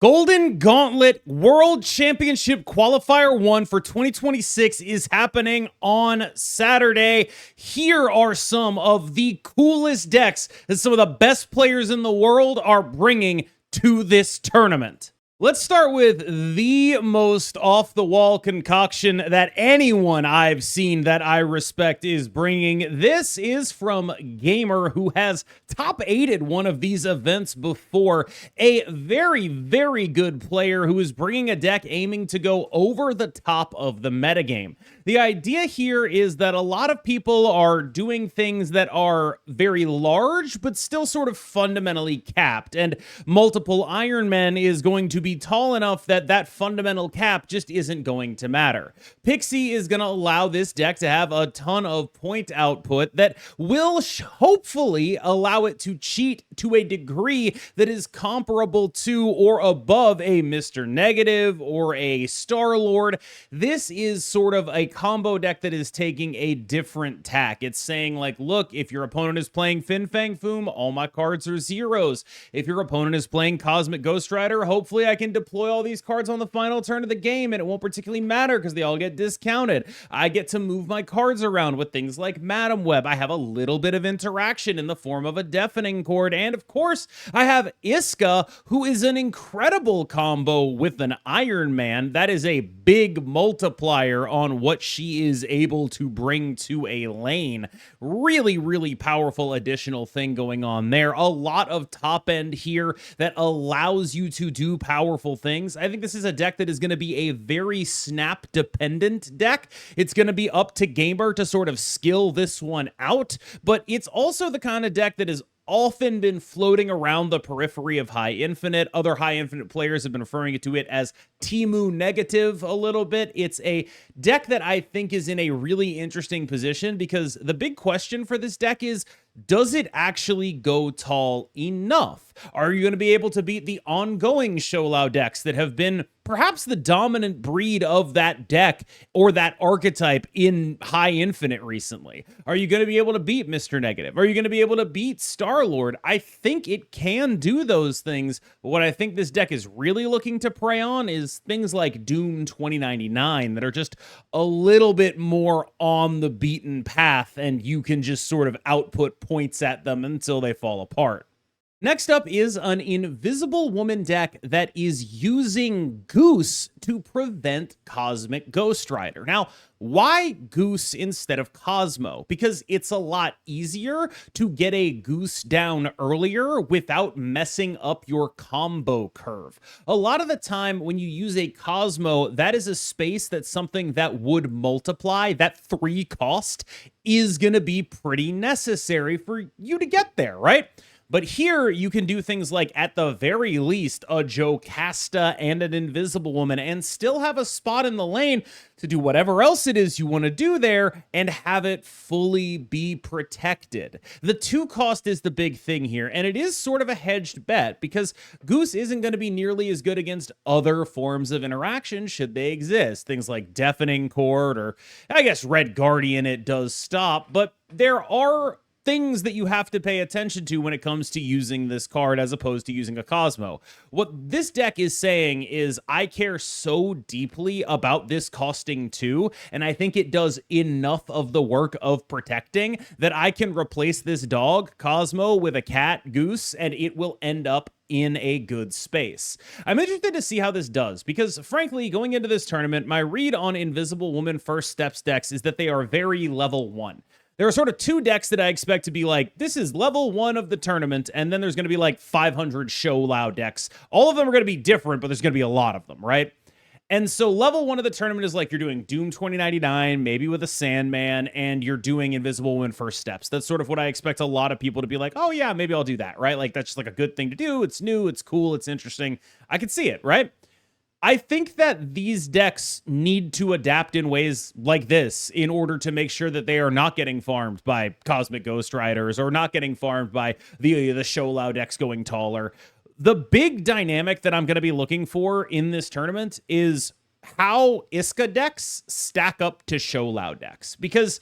Golden Gauntlet World Championship Qualifier 1 for 2026 is happening on Saturday. Here are some of the coolest decks that some of the best players in the world are bringing to this tournament. Let's start with the most off-the-wall concoction that anyone I've seen that I respect is bringing. This is from Gamer, who has top-8'd one of these events before. A very, very good player who is bringing a deck aiming to go over the top of the metagame. The idea here is that a lot of people are doing things that are very large, but still sort of fundamentally capped, and multiple Iron Men is going to be tall enough that that fundamental cap just isn't going to matter. Pixie is going to allow this deck to have a ton of point output that will hopefully allow it to cheat to a degree that is comparable to or above a Mr. Negative or a Star-Lord. This is sort of a combo deck that is taking a different tack. It's saying, like, look, if your opponent is playing Fin Fang Foom, all my cards are zeros. If your opponent is playing Cosmic Ghost Rider, hopefully I can deploy all these cards on the final turn of the game and it won't particularly matter because they all get discounted. I get to move my cards around with things like Madam Web. I have a little bit of interaction in the form of a Deafening Chord. And of course, I have Iska, who is an incredible combo with an Iron Man. That is a big multiplier on what she is able to bring to a lane. Really, really powerful additional thing going on there. A lot of top end here that allows you to do powerful things. I think this is a deck that is going to be a very snap dependent deck. It's going to be up to Gamer to sort of skill this one out, but it's also the kind of deck that is often been floating around the periphery of High Infinite. Other High Infinite players have been referring to it as Temu Negative a little bit. It's a deck that I think is in a really interesting position because the big question for this deck is, does it actually go tall enough? Are you going to be able to beat the ongoing Shou-Lao decks that have been perhaps the dominant breed of that deck or that archetype in High Infinite recently? Are you going to be able to beat Mr. Negative? Are you going to be able to beat Star-Lord? I think it can do those things, but what I think this deck is really looking to prey on is things like Doom 2099 that are just a little bit more on the beaten path, and you can just sort of output points at them until they fall apart. Next up is an Invisible Woman deck that is using Goose to prevent Cosmic Ghost Rider. Now, why Goose instead of Cosmo? Because it's a lot easier to get a Goose down earlier without messing up your combo curve. A lot of the time when you use a Cosmo, that is a space that something that would multiply, that 3 cost, is going to be pretty necessary for you to get there, right? But here, you can do things like, at the very least, a Jocasta and an Invisible Woman, and still have a spot in the lane to do whatever else it is you want to do there, and have it fully be protected. The 2 cost is the big thing here, and it is sort of a hedged bet, because Goose isn't going to be nearly as good against other forms of interaction, should they exist. Things like Deafening Chord, or I guess Red Guardian, it does stop, but there are things that you have to pay attention to when it comes to using this card as opposed to using a Cosmo. What this deck is saying is, I care so deeply about this costing 2, and I think it does enough of the work of protecting that I can replace this dog, Cosmo, with a cat, Goose, and it will end up in a good space. I'm interested to see how this does, because frankly, going into this tournament, my read on Invisible Woman First Steps decks is that they are very level 1. There are sort of 2 decks that I expect to be like, this is level 1 of the tournament, and then there's going to be like 500 Shou-Lao decks. All of them are going to be different, but there's going to be a lot of them, right? And so level 1 of the tournament is like, you're doing Doom 2099, maybe with a Sandman, and you're doing Invisible Woman First Steps. That's sort of what I expect a lot of people to be like, oh yeah, maybe I'll do that, right? Like, that's just like a good thing to do. It's new, it's cool, it's interesting. I can see it, right? I think that these decks need to adapt in ways like this in order to make sure that they are not getting farmed by Cosmic Ghost Riders or not getting farmed by the Shou-Lao decks going taller. The big dynamic that I'm going to be looking for in this tournament is how Iska decks stack up to Shou-Lao decks, because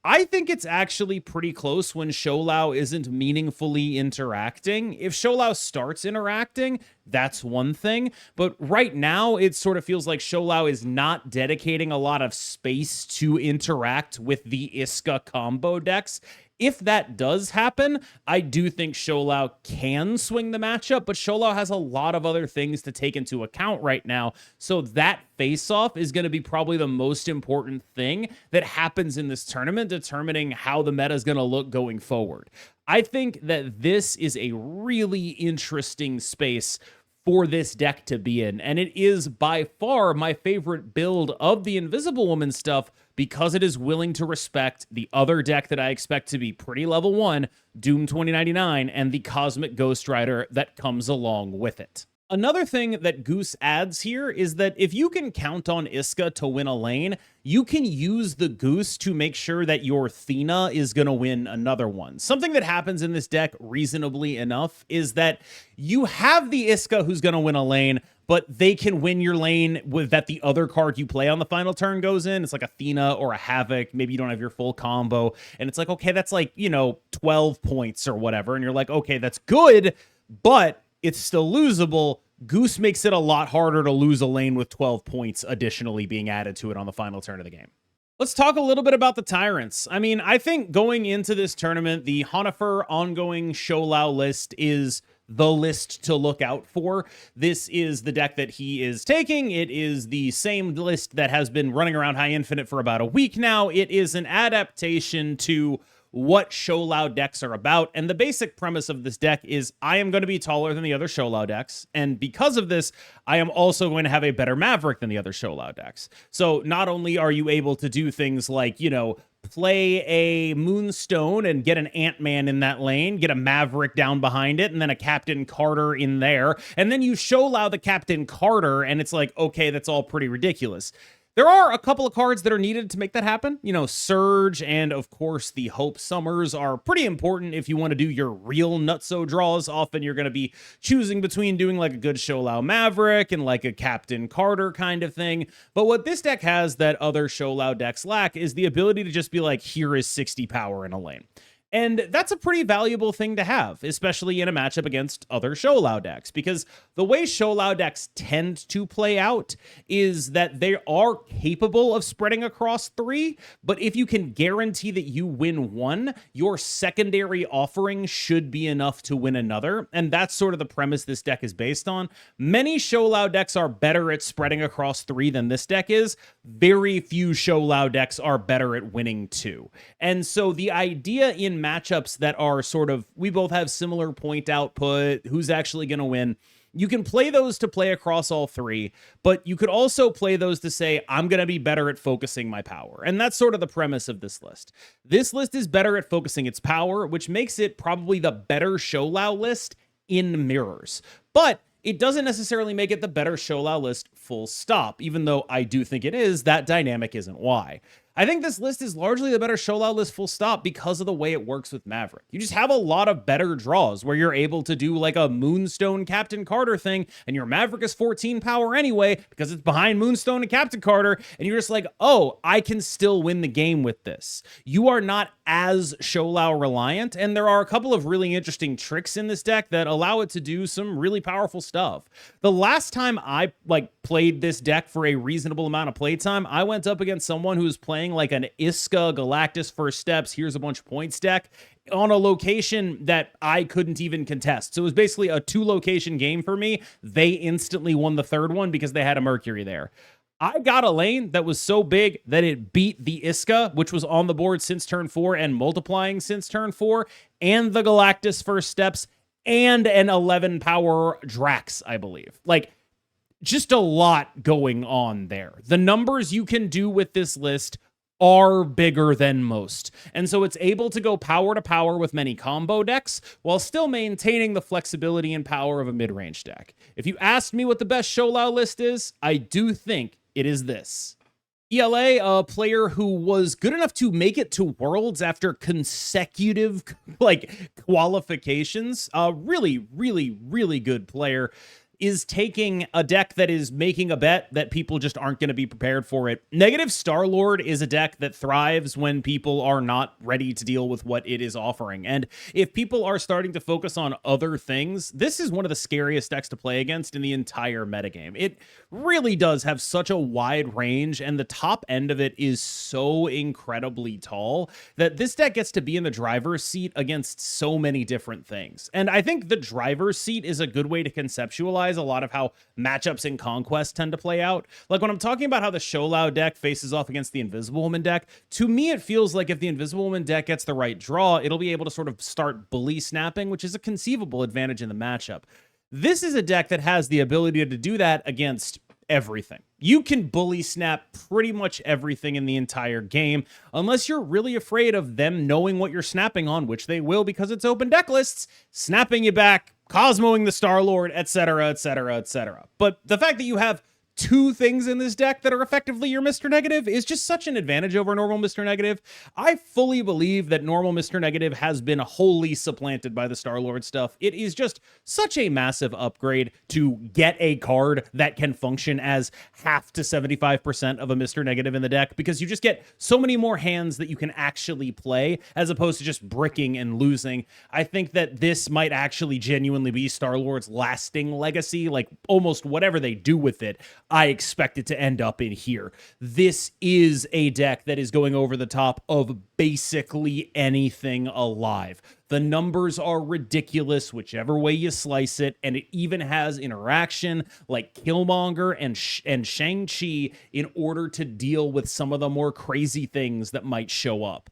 I think it's actually pretty close when Shou-Lao isn't meaningfully interacting. If Shou-Lao starts interacting, that's one thing. But right now, it sort of feels like Shou-Lao is not dedicating a lot of space to interact with the Iska combo decks. If that does happen, I do think Shou-Lao can swing the matchup, but Shou-Lao has a lot of other things to take into account right now. So that face-off is going to be probably the most important thing that happens in this tournament, determining how the meta is going to look going forward. I think that this is a really interesting space for this deck to be in, and it is by far my favorite build of the Invisible Woman stuff because it is willing to respect the other deck that I expect to be pretty level 1, Doom 2099, and the Cosmic Ghost Rider that comes along with it. Another thing that Goose adds here is that if you can count on Iska to win a lane, you can use the Goose to make sure that your Thena is going to win another one. Something that happens in this deck reasonably enough is that you have the Iska who's going to win a lane, but they can win your lane with that the other card you play on the final turn goes in. It's like a Thena or a Havoc. Maybe you don't have your full combo. And it's like, okay, that's like, 12 points or whatever. And you're like, okay, that's good, but it's still losable. Goose makes it a lot harder to lose a lane with 12 points additionally being added to it on the final turn of the game. Let's talk a little bit about the Tyrants. I mean, I think going into this tournament, the Honifer ongoing Shou-Lao list is the list to look out for. This is the deck that he is taking. It is the same list that has been running around High Infinite for about a week now. It is an adaptation to what Shou-Lao decks are about. And the basic premise of this deck is I am going to be taller than the other Shou-Lao decks. And because of this, I am also going to have a better Maverick than the other Shou-Lao decks. So not only are you able to do things like, play a Moonstone and get an Ant-Man in that lane, get a Maverick down behind it, and then a Captain Carter in there. And then you Shou-Lao the Captain Carter, and it's like, okay, that's all pretty ridiculous. There are a couple of cards that are needed to make that happen. Surge and, of course, the Hope Summers are pretty important if you want to do your real nutso draws. Often you're going to be choosing between doing like a good Shou-Lao Maverick and like a Captain Carter kind of thing. But what this deck has that other Shou-Lao decks lack is the ability to just be like, here is 60 power in a lane. And that's a pretty valuable thing to have, especially in a matchup against other Shou-Lao decks, because the way Shou-Lao decks tend to play out is that they are capable of spreading across 3, but if you can guarantee that you win one, your secondary offering should be enough to win another, and that's sort of the premise this deck is based on. Many Shou-Lao decks are better at spreading across 3 than this deck is. Very few Shou-Lao decks are better at winning 2. And so the idea in matchups that are sort of, we both have similar point output, who's actually going to win, you can play those to play across all 3, but you could also play those to say, I'm going to be better at focusing my power. And that's sort of the premise of this list. This list is better at focusing its power, which makes it probably the better Shou-Lao list in mirrors. But it doesn't necessarily make it the better Shou-Lao list full stop, even though I do think it is. That dynamic isn't why. I think this list is largely the better Shou-Lao list full stop because of the way it works with Maverick. You just have a lot of better draws where you're able to do like a Moonstone Captain Carter thing, and your Maverick is 14 power anyway because it's behind Moonstone and Captain Carter, and you're just like, oh, I can still win the game with this. You are not as Shou-Lao reliant, and there are a couple of really interesting tricks in this deck that allow it to do some really powerful stuff. The last time I played this deck for a reasonable amount of playtime, I went up against someone who was playing like an Iska Galactus First Steps, here's a bunch of points deck on a location that I couldn't even contest. So it was basically a 2-location game for me. They instantly won the third one because they had a Mercury there. I got a lane that was so big that it beat the Iska, which was on the board since turn 4 and multiplying since turn 4, and the Galactus First Steps, and an 11 power Drax, I believe. Just a lot going on there. The numbers you can do with this list are bigger than most. And so it's able to go power to power with many combo decks while still maintaining the flexibility and power of a mid-range deck. If you asked me what the best Shou-Lao list is, I do think it is this. ELA, a player who was good enough to make it to Worlds after consecutive qualifications. A really, really, really good player. is taking a deck that is making a bet that people just aren't going to be prepared for it. Negative Star-Lord is a deck that thrives when people are not ready to deal with what it is offering. And if people are starting to focus on other things, this is one of the scariest decks to play against in the entire metagame. It really does have such a wide range, and the top end of it is so incredibly tall that this deck gets to be in the driver's seat against so many different things. And I think the driver's seat is a good way to conceptualize a lot of how matchups in Conquest tend to play out. Like when I'm talking about how the Shou-Lao deck faces off against the Invisible Woman deck, to me it feels like if the Invisible Woman deck gets the right draw, it'll be able to sort of start bully snapping, which is a conceivable advantage in the matchup. This is a deck that has the ability to do that against everything. You can bully snap pretty much everything in the entire game, unless you're really afraid of them knowing what you're snapping on, which they will because it's open deck lists, snapping you back, Cosmoing the Star-Lord, etc., etc., etc. But the fact that you have two things in this deck that are effectively your Mr. Negative is just such an advantage over normal Mr. Negative. I fully believe that normal Mr. Negative has been wholly supplanted by the Star-Lord stuff. It is just such a massive upgrade to get a card that can function as half to 75% of a Mr. Negative in the deck, because you just get so many more hands that you can actually play as opposed to just bricking and losing. I think that this might actually genuinely be Star-Lord's lasting legacy. Like almost whatever they do with it, I expect it to end up in here. This is a deck that is going over the top of basically anything alive. The numbers are ridiculous, whichever way you slice it, and it even has interaction like Killmonger and Shang-Chi in order to deal with some of the more crazy things that might show up.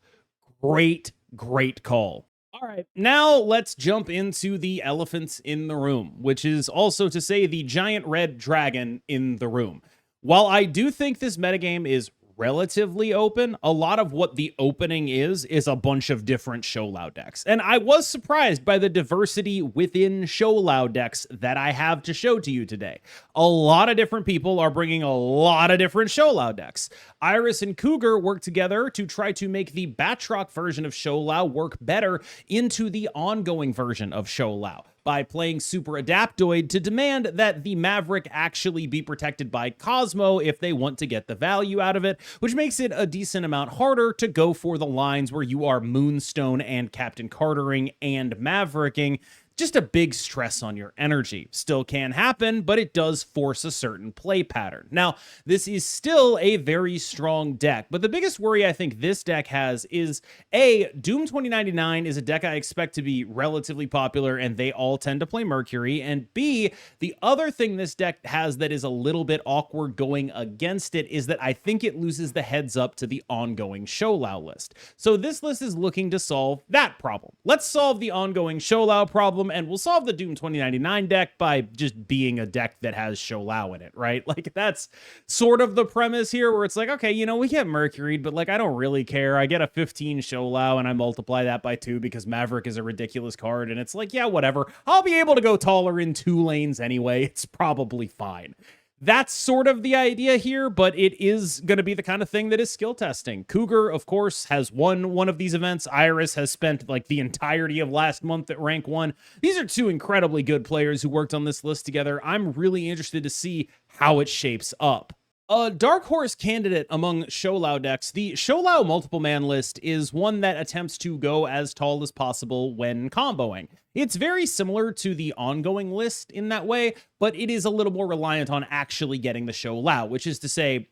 Great, great call. All right, now let's jump into the elephants in the room, which is also to say the giant red dragon in the room. While I do think this metagame is relatively open, a lot of what the opening is a bunch of different Shou-Lao decks. And I was surprised by the diversity within Shou-Lao decks that I have to show to you today. A lot of different people are bringing a lot of different Shou-Lao decks. Iris and Cougar work together to try to make the Batroc version of Shou-Lao work better into the ongoing version of Shou-Lao by playing Super Adaptoid to demand that the Maverick actually be protected by Cosmo if they want to get the value out of it, which makes it a decent amount harder to go for the lines where you are Moonstone and Captain Cartering and Mavericking. Just a big stress on your energy. Still can happen, but it does force a certain play pattern. Now, this is still a very strong deck, but the biggest worry I think this deck has is, A, Doom 2099 is a deck I expect to be relatively popular, and they all tend to play Mercury, and B, the other thing this deck has that is a little bit awkward going against it is that I think it loses the heads up to the ongoing Shou-Lao list. So this list is looking to solve that problem. Let's solve the ongoing Shou-Lao problem, and we'll solve the Doom 2099 deck by just being a deck that has Shou-Lao in it, right? Like, that's sort of the premise here, where it's like, okay, you know, we get Mercuried, but like, I don't really care. I get a 15 Shou-Lao and I multiply that by 2 because Maverick is a ridiculous card, and it's like, yeah, whatever. I'll be able to go taller in 2 lanes anyway. It's probably fine. That's sort of the idea here, but it is going to be the kind of thing that is skill testing. Cougar, of course, has won one of these events. Iris has spent like the entirety of last month at rank 1. These are two incredibly good players who worked on this list together. I'm really interested to see how it shapes up. A dark horse candidate among Shou-Lao decks, the Shou-Lao multiple man list is one that attempts to go as tall as possible when comboing. It's very similar to the ongoing list in that way, but it is a little more reliant on actually getting the Shou-Lao, which is to say,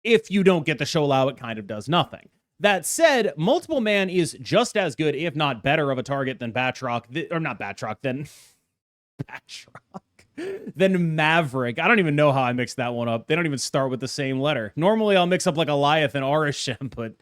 if you don't get the Shou-Lao, it kind of does nothing. That said, multiple man is just as good, if not better, of a target than Batroc, than Batroc. Than Maverick. I don't even know how I mixed that one up. They don't even start with the same letter. Normally, I'll mix up like Goliath and Arishem, but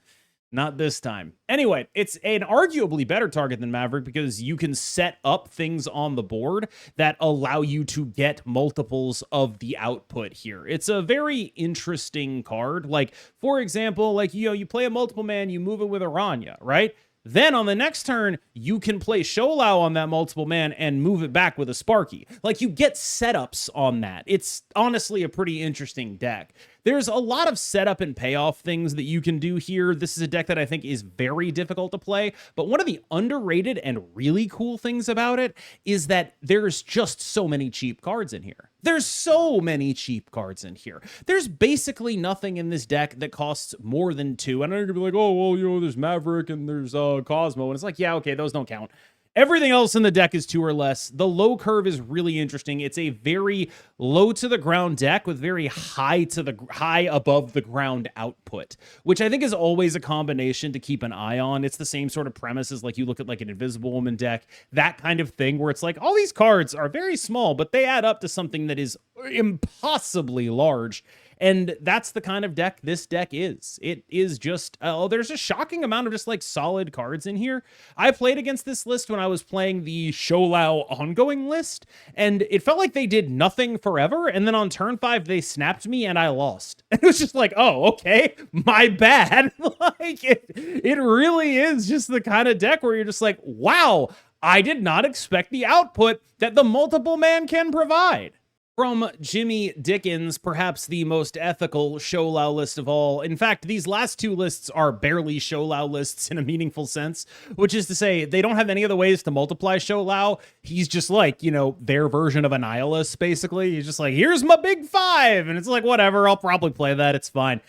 not this time. Anyway, it's an arguably better target than Maverick because you can set up things on the board that allow you to get multiples of the output here. It's a very interesting card. Like, for example, like, you know, you play a multiple man, you move it with Aranya, right? Then on the next turn, you can play Shou-Lao on that multiple man and move it back with a Sparky. Like, you get setups on that. It's honestly a pretty interesting deck. There's a lot of setup and payoff things that you can do here. This is a deck that I think is very difficult to play, but one of the underrated and really cool things about it is that there's just so many cheap cards in here. There's so many cheap cards in here. There's basically nothing in this deck that costs more than 2. I know you're gonna be like, oh, well, you know, there's Maverick and there's Cosmo, and it's like, yeah, okay, those don't count. Everything else in the deck is 2 or less. The low curve is really interesting. It's a very low to the ground deck with very high above the ground output, which I think is always a combination to keep an eye on. It's the same sort of premise as like you look at like an Invisible Woman deck, that kind of thing where it's like all these cards are very small, but they add up to something that is impossibly large. And that's the kind of deck this deck is. It is just, there's a shocking amount of just like solid cards in here. I played against this list when I was playing the Shou-Lao ongoing list, and it felt like they did nothing forever. And then on turn 5, they snapped me and I lost. And it was just like, oh, okay, my bad. Like it really is just the kind of deck where you're just like, wow, I did not expect the output that the multiple man can provide. From Jimmy Dickens, perhaps the most ethical Shou-Lao list of all. In fact, these last 2 lists are barely Shou-Lao lists in a meaningful sense, which is to say they don't have any other ways to multiply Shou-Lao. He's just like, you know, their version of a nihilist, basically. He's just like, here's my big 5. And it's like, whatever, I'll probably play that. It's fine.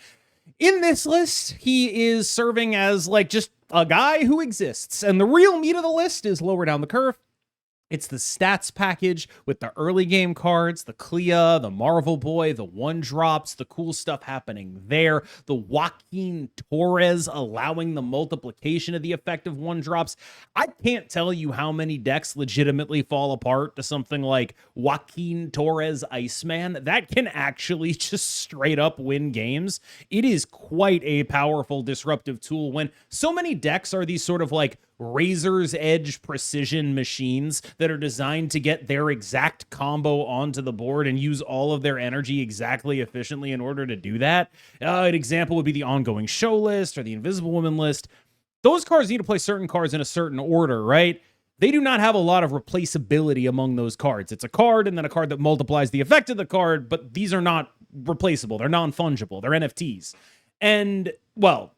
In this list, he is serving as like just a guy who exists. And the real meat of the list is lower down the curve. It's the stats package with the early game cards, the Clea, the Marvel Boy, the 1-drops, the cool stuff happening there, the Joaquin Torres allowing the multiplication of the effective 1-drops. I can't tell you how many decks legitimately fall apart to something like Joaquin Torres Iceman. That can actually just straight up win games. It is quite a powerful disruptive tool when so many decks are these sort of like razor's edge precision machines that are designed to get their exact combo onto the board and use all of their energy exactly efficiently in order to do that. An example would be the ongoing show list or the Invisible Woman list. Those cards need to play certain cards in a certain order, right? They do not have a lot of replaceability among those cards. It's a card and then a card that multiplies the effect of the card, but these are not replaceable. They're non-fungible. They're NFTs. And, well,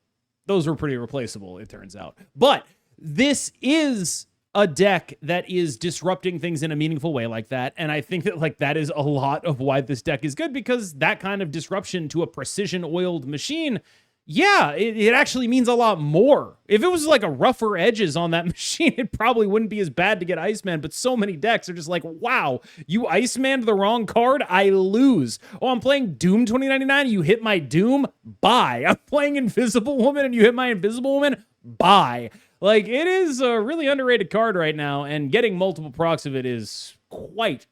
those were pretty replaceable, it turns out. But this is a deck that is disrupting things in a meaningful way like that. And I think that like that is a lot of why this deck is good, because that kind of disruption to a precision oiled machine, yeah, it actually means a lot more. If it was like a rougher edges on that machine, it probably wouldn't be as bad to get Iceman, but so many decks are just like, wow, you Iceman the wrong card, I lose. Oh, I'm playing Doom 2099, you hit my Doom, bye. I'm playing Invisible Woman and you hit my Invisible Woman, bye. Like, it is a really underrated card right now, and getting multiple procs of it is quite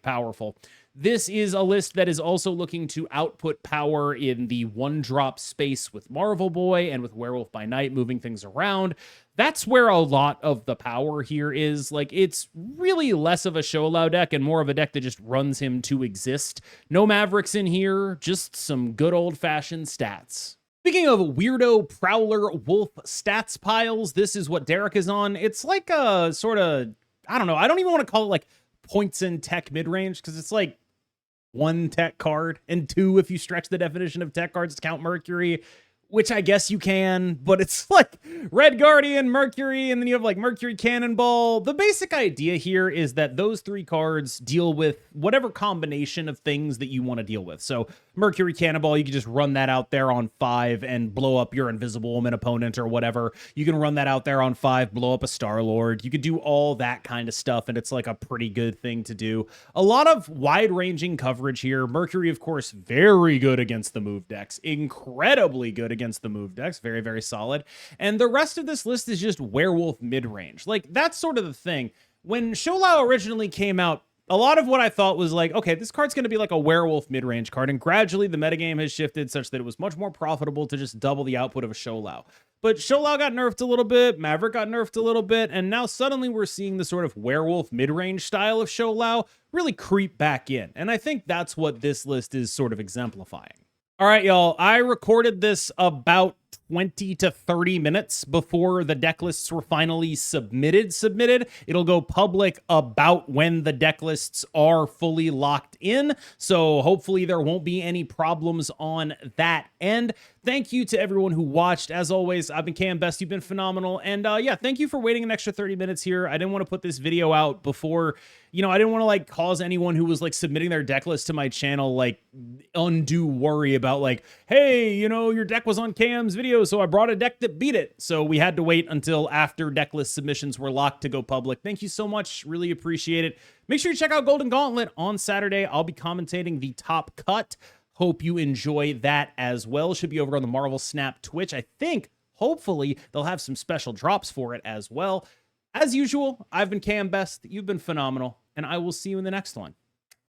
powerful. This is a list that is also looking to output power in the 1-drop space with Marvel Boy and with Werewolf by Night, moving things around. That's where a lot of the power here is. Like, it's really less of a Shou-Lao deck and more of a deck that just runs him to exist. No Mavericks in here, just some good old-fashioned stats. Speaking of weirdo Prowler Wolf stats piles, this is what Derek is on. It's like a sort of, I don't know, I don't even want to call it like points in tech mid-range, because it's like 1 tech card, and 2 if you stretch the definition of tech cards to count Mercury, which I guess you can, but it's like Red Guardian, Mercury, and then you have like Mercury Cannonball. The basic idea here is that those 3 cards deal with whatever combination of things that you want to deal with. So Mercury Cannonball, you can just run that out there on 5 and blow up your Invisible Woman opponent or whatever. You can run that out there on 5, blow up a Star-Lord. You could do all that kind of stuff, and it's like a pretty good thing to do. A lot of wide-ranging coverage here. Mercury, of course, very good against the move decks. Incredibly good against the move decks. Very, very solid. And the rest of this list is just Werewolf mid-range. Like, that's sort of the thing. When Shou-Lao originally came out, a lot of what I thought was like, okay, this card's going to be like a Werewolf mid-range card, and gradually the metagame has shifted such that it was much more profitable to just double the output of a Shou-Lao. But Shou-Lao got nerfed a little bit, Maverick got nerfed a little bit, and now suddenly we're seeing the sort of Werewolf mid-range style of Shou-Lao really creep back in. And I think that's what this list is sort of exemplifying. All right, y'all, I recorded this about 20 to 30 minutes before the deck lists were finally submitted. It'll go public about when the deck lists are fully locked in. So hopefully there won't be any problems on that end. Thank you to everyone who watched. As always, I've been KMBest. You've been phenomenal. And yeah, thank you for waiting an extra 30 minutes here. I didn't want to put this video out before, I didn't want to like cause anyone who was like submitting their deck list to my channel like undue worry about like, hey, your deck was on KM's video, so I brought a deck that beat it. So we had to wait until after deck list submissions were locked to go public. Thank you so much. Really appreciate it. Make sure you check out Golden Gauntlet on Saturday. I'll be commentating the top cut. Hope you enjoy that as well. Should be over on the Marvel Snap Twitch. I think, hopefully, they'll have some special drops for it as well. As usual, I've been KMBest. You've been phenomenal, and I will see you in the next one.